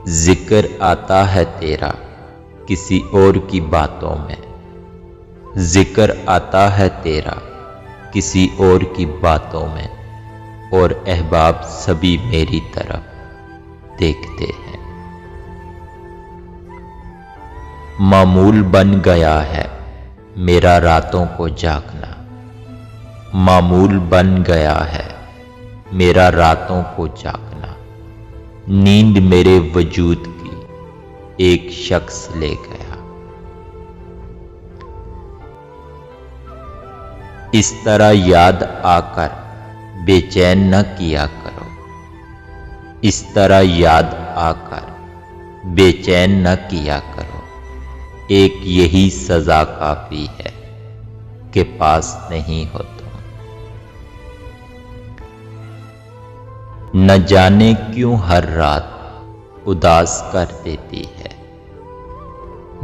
जिक्र आता है तेरा किसी और की बातों में, जिक्र आता है तेरा किसी और की बातों में, और अहबाब सभी मेरी तरफ देखते हैं। मामूल बन गया है मेरा रातों को जागना, मामूल बन गया है मेरा रातों को जागना। नींद मेरे वजूद की एक शख्स ले गया। इस तरह याद आकर बेचैन न किया करो, इस तरह याद आकर बेचैन न किया करो। एक यही सजा काफी है कि पास नहीं हो तुम। न जाने क्यों हर रात उदास कर देती है,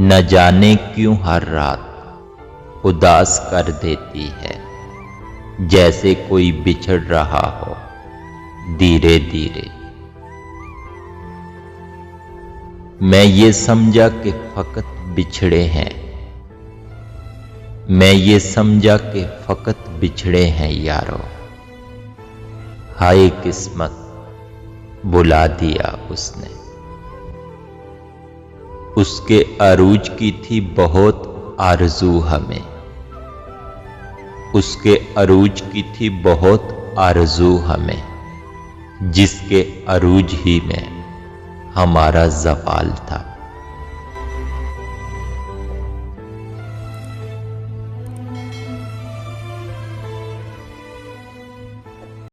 न जाने क्यों हर रात उदास कर देती है। जैसे कोई बिछड़ रहा हो धीरे धीरे। मैं ये समझा कि फकत बिछड़े हैं, मैं ये समझा कि फकत बिछड़े हैं यारो। हाय किस्मत बुला दिया उसने। उसके अरूज की थी बहुत आरज़ू हमें, उसके अरूज की थी बहुत आरज़ू हमें, जिसके अरूज ही में हमारा ज़वाल था।